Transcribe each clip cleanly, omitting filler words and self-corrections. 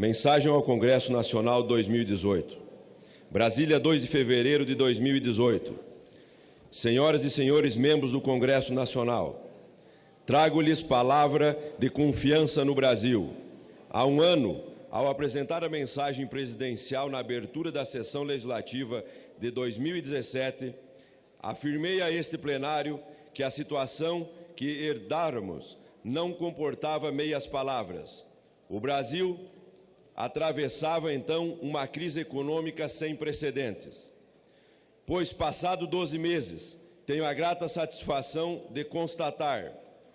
Mensagem ao Congresso Nacional 2018. Brasília, 2 de fevereiro de 2018. Senhoras e senhores membros do Congresso Nacional, trago-lhes palavra de confiança no Brasil. Há um ano, ao apresentar a mensagem presidencial na abertura da sessão legislativa de 2017, afirmei a este plenário que a situação que herdáramos não comportava meias palavras. O Brasil atravessava, então, uma crise econômica sem precedentes. Pois, passado 12 meses, tenho a grata satisfação de constatar,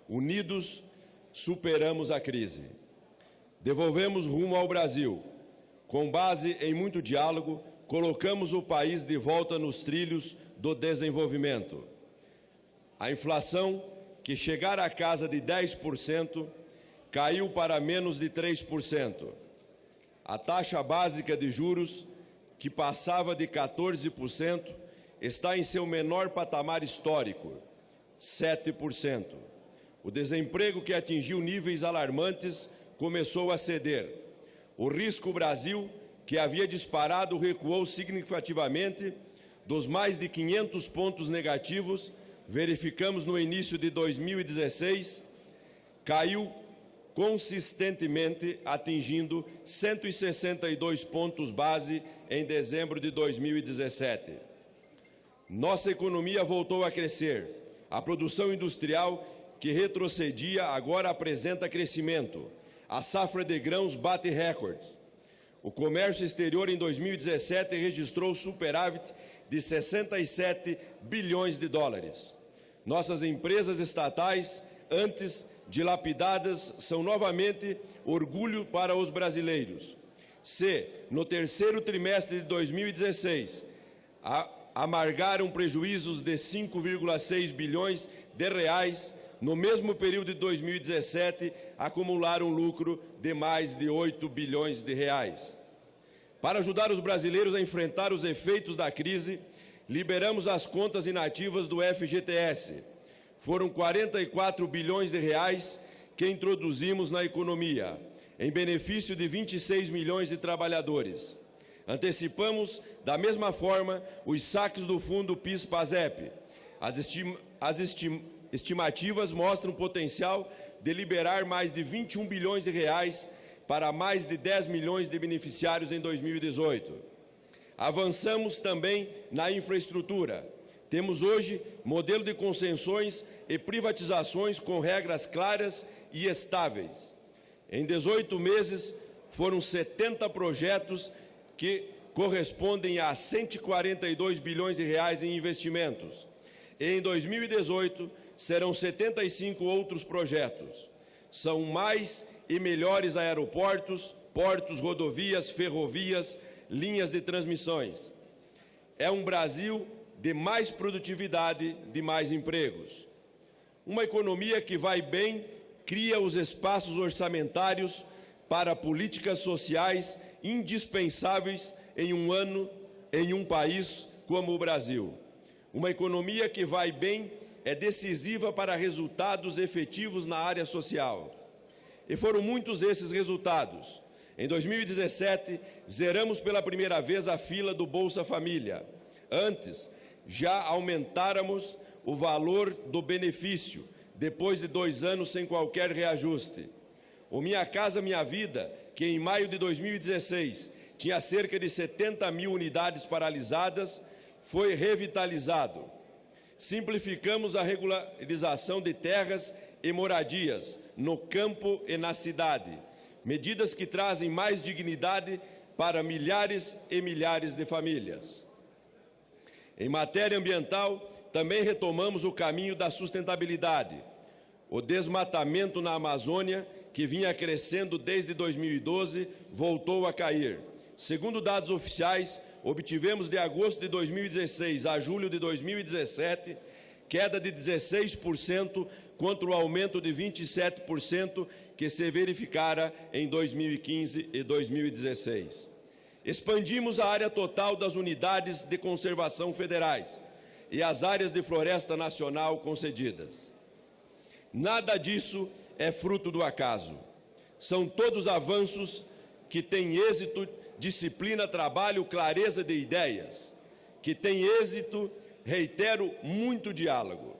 unidos, superamos a crise. Devolvemos rumo ao Brasil. Com base em muito diálogo, colocamos o país de volta nos trilhos do desenvolvimento. A inflação, que chegara à casa de 10%, caiu para menos de 3%. A taxa básica de juros, que passava de 14%, está em seu menor patamar histórico, 7%. O desemprego, que atingiu níveis alarmantes, começou a ceder. O risco Brasil, que havia disparado, recuou significativamente. Dos mais de 500 pontos negativos, verificamos no início de 2016, caiu consistentemente, atingindo 162 pontos base em dezembro de 2017. Nossa economia voltou a crescer. A produção industrial, que retrocedia, agora apresenta crescimento. A safra de grãos bate recordes. O comércio exterior em 2017 registrou superávit de 67 bilhões de dólares. Nossas empresas estatais, antes dilapidadas, são novamente orgulho para os brasileiros. Se, no terceiro trimestre de 2016, amargaram prejuízos de 5,6 bilhões de reais, no mesmo período de 2017, acumularam lucro de mais de 8 bilhões de reais. Para ajudar os brasileiros a enfrentar os efeitos da crise, liberamos as contas inativas do FGTS. Foram 44 bilhões de reais que introduzimos na economia, em benefício de 26 milhões de trabalhadores. Antecipamos, da mesma forma, os saques do fundo PIS/PASEP. As estimativas mostram o potencial de liberar mais de 21 bilhões de reais para mais de 10 milhões de beneficiários em 2018. Avançamos também na infraestrutura. Temos hoje modelo de concessões e privatizações com regras claras e estáveis. Em 18 meses, foram 70 projetos que correspondem a 142 bilhões de reais em investimentos. E em 2018, serão 75 outros projetos. São mais e melhores aeroportos, portos, rodovias, ferrovias, linhas de transmissões. É um Brasil de mais produtividade, de mais empregos. Uma economia que vai bem cria os espaços orçamentários para políticas sociais indispensáveis em um país como o Brasil. Uma economia que vai bem é decisiva para resultados efetivos na área social. E foram muitos esses resultados. Em 2017, zeramos pela primeira vez a fila do Bolsa Família. Antes, já aumentáramos o valor do benefício, depois de 2 anos sem qualquer reajuste. O Minha Casa Minha Vida, que em maio de 2016 tinha cerca de 70 mil unidades paralisadas, foi revitalizado. Simplificamos a regularização de terras e moradias no campo e na cidade, medidas que trazem mais dignidade para milhares e milhares de famílias. Em matéria ambiental, também retomamos o caminho da sustentabilidade. O desmatamento na Amazônia, que vinha crescendo desde 2012, voltou a cair. Segundo dados oficiais, obtivemos de agosto de 2016 a julho de 2017, queda de 16% contra o aumento de 27% que se verificara em 2015 e 2016. Expandimos a área total das unidades de conservação federais e as áreas de floresta nacional concedidas. Nada disso é fruto do acaso. São todos avanços que tem êxito disciplina, trabalho, clareza de ideias. Que tem êxito, reitero, muito diálogo.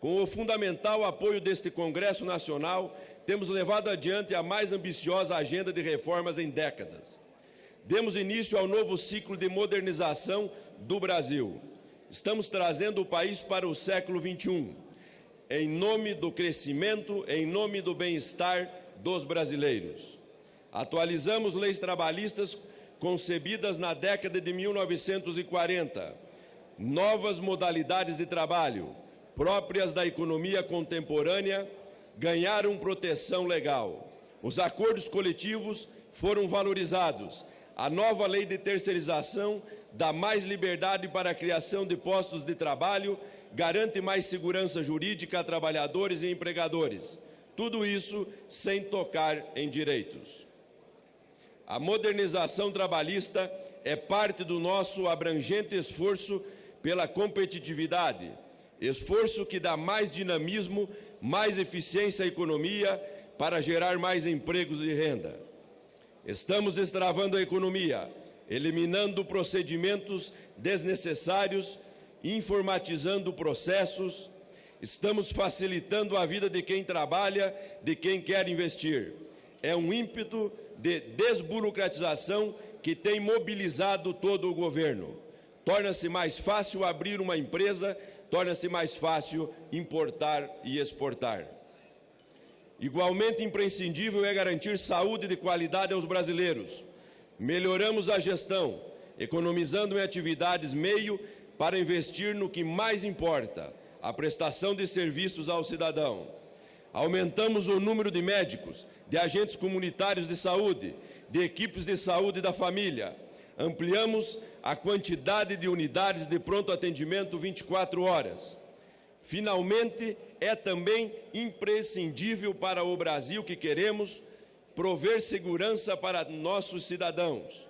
Com o fundamental apoio deste Congresso Nacional, temos levado adiante a mais ambiciosa agenda de reformas em décadas. Demos início ao novo ciclo de modernização do Brasil. Estamos trazendo o país para o século XXI, em nome do crescimento, em nome do bem-estar dos brasileiros. Atualizamos leis trabalhistas concebidas na década de 1940, novas modalidades de trabalho, próprias da economia contemporânea, ganharam proteção legal. Os acordos coletivos foram valorizados. A nova lei de terceirização dá mais liberdade para a criação de postos de trabalho, garante mais segurança jurídica a trabalhadores e empregadores. Tudo isso sem tocar em direitos. A modernização trabalhista é parte do nosso abrangente esforço pela competitividade, esforço que dá mais dinamismo, mais eficiência à economia para gerar mais empregos e renda. Estamos destravando a economia, eliminando procedimentos desnecessários, informatizando processos. Estamos facilitando a vida de quem trabalha, de quem quer investir. É um ímpeto de desburocratização que tem mobilizado todo o governo. Torna-se mais fácil abrir uma empresa, torna-se mais fácil importar e exportar. Igualmente imprescindível é garantir saúde de qualidade aos brasileiros. Melhoramos a gestão, economizando em atividades meio para investir no que mais importa, a prestação de serviços ao cidadão. Aumentamos o número de médicos, de agentes comunitários de saúde, de equipes de saúde da família. Ampliamos a quantidade de unidades de pronto atendimento 24 horas. Finalmente, é também imprescindível para o Brasil que queremos prover segurança para nossos cidadãos.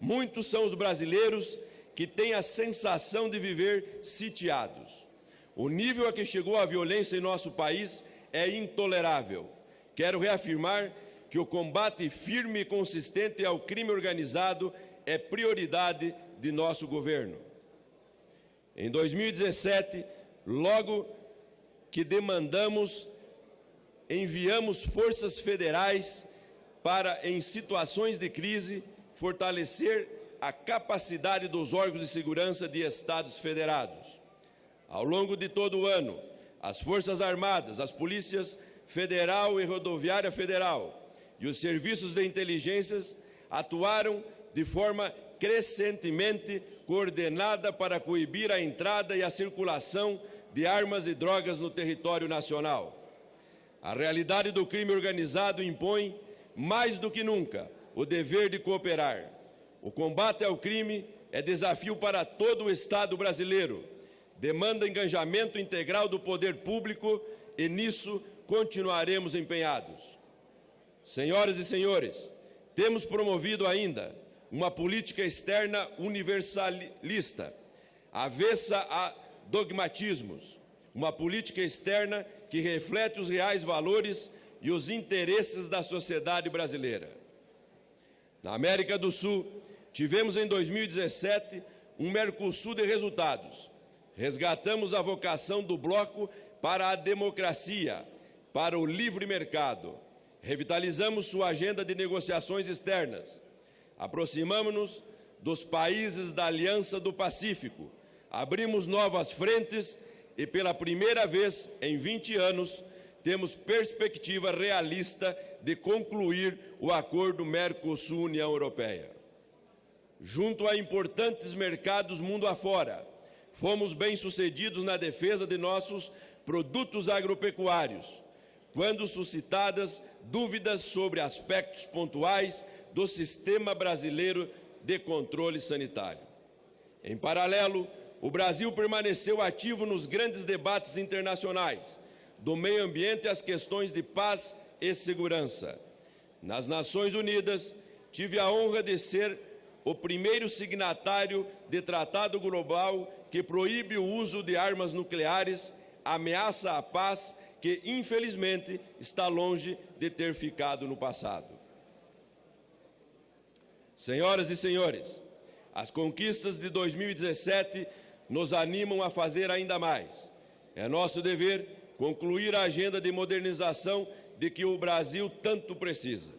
Muitos são os brasileiros que têm a sensação de viver sitiados. O nível a que chegou a violência em nosso país é intolerável. Quero reafirmar que o combate firme e consistente ao crime organizado é prioridade de nosso governo. Em 2017, logo que demandamos, enviamos forças federais para, em situações de crise, fortalecer a capacidade dos órgãos de segurança de estados federados. Ao longo de todo o ano, as Forças Armadas, as Polícias Federal e Rodoviária Federal e os serviços de inteligências atuaram de forma crescentemente coordenada para coibir a entrada e a circulação de armas e drogas no território nacional. A realidade do crime organizado impõe, mais do que nunca, o dever de cooperar. O combate ao crime é desafio para todo o Estado brasileiro. Demanda engajamento integral do poder público e nisso continuaremos empenhados. Senhoras e senhores, temos promovido ainda uma política externa universalista, avessa a dogmatismos, uma política externa que reflete os reais valores e os interesses da sociedade brasileira. Na América do Sul, tivemos em 2017 um Mercosul de resultados. Resgatamos a vocação do bloco para a democracia, para o livre mercado. Revitalizamos sua agenda de negociações externas. Aproximamos-nos dos países da Aliança do Pacífico. Abrimos novas frentes e, pela primeira vez em 20 anos, temos perspectiva realista de concluir o acordo Mercosul-União Europeia. Junto a importantes mercados mundo afora, fomos bem-sucedidos na defesa de nossos produtos agropecuários, quando suscitadas dúvidas sobre aspectos pontuais do sistema brasileiro de controle sanitário. Em paralelo, o Brasil permaneceu ativo nos grandes debates internacionais, do meio ambiente às questões de paz e segurança. Nas Nações Unidas, tive a honra de ser o primeiro signatário de tratado global que proíbe o uso de armas nucleares, ameaça à paz que, infelizmente, está longe de ter ficado no passado. Senhoras e senhores, as conquistas de 2017 nos animam a fazer ainda mais. É nosso dever concluir a agenda de modernização de que o Brasil tanto precisa.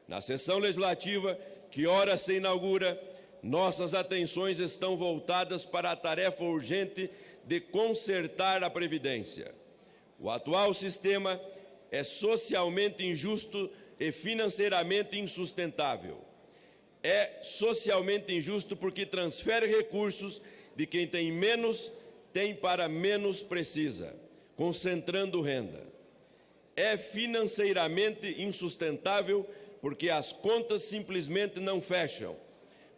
Na sessão legislativa, que ora se inaugura, nossas atenções estão voltadas para a tarefa urgente de consertar a Previdência. O atual sistema é socialmente injusto e financeiramente insustentável. É socialmente injusto porque transfere recursos de quem tem menos, tem para menos precisa, concentrando renda. É financeiramente insustentável porque as contas simplesmente não fecham,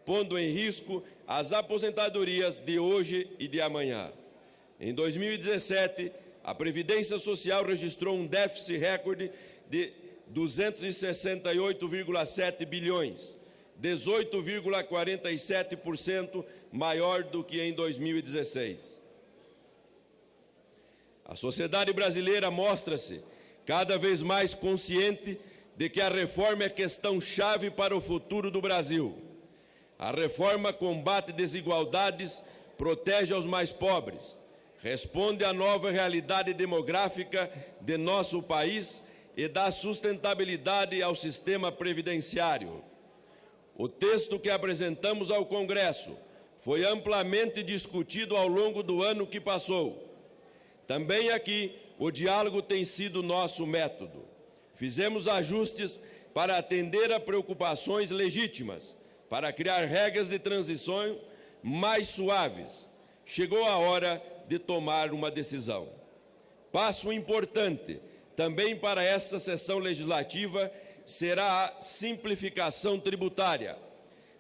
pondo em risco as aposentadorias de hoje e de amanhã. Em 2017, a Previdência Social registrou um déficit recorde de 268,7 bilhões, 18,47% maior do que em 2016. A sociedade brasileira mostra-se cada vez mais consciente de que a reforma é questão-chave para o futuro do Brasil. A reforma combate desigualdades, protege aos mais pobres, responde à nova realidade demográfica de nosso país e dá sustentabilidade ao sistema previdenciário. O texto que apresentamos ao Congresso foi amplamente discutido ao longo do ano que passou. Também aqui, o diálogo tem sido nosso método. Fizemos ajustes para atender a preocupações legítimas, para criar regras de transição mais suaves. Chegou a hora de tomar uma decisão. Passo importante também para esta sessão legislativa será a simplificação tributária.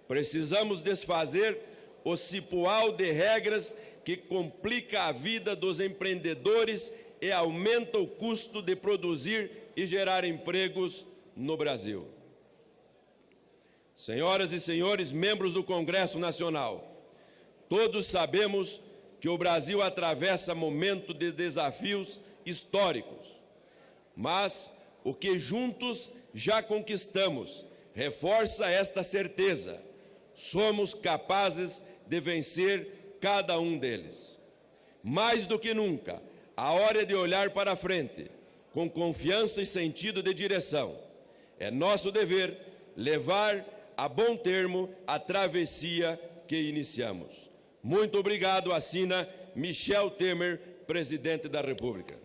Precisamos desfazer o cipoal de regras que complica a vida dos empreendedores e aumenta o custo de produzir e gerar empregos no Brasil. Senhoras e senhores, membros do Congresso Nacional, todos sabemos que o Brasil atravessa momento de desafios históricos, mas o que juntos já conquistamos reforça esta certeza. Somos capazes de vencer cada um deles. Mais do que nunca, a hora é de olhar para frente, com confiança e sentido de direção. É nosso dever levar a bom termo a travessia que iniciamos. Muito obrigado, assina Michel Temer, presidente da República.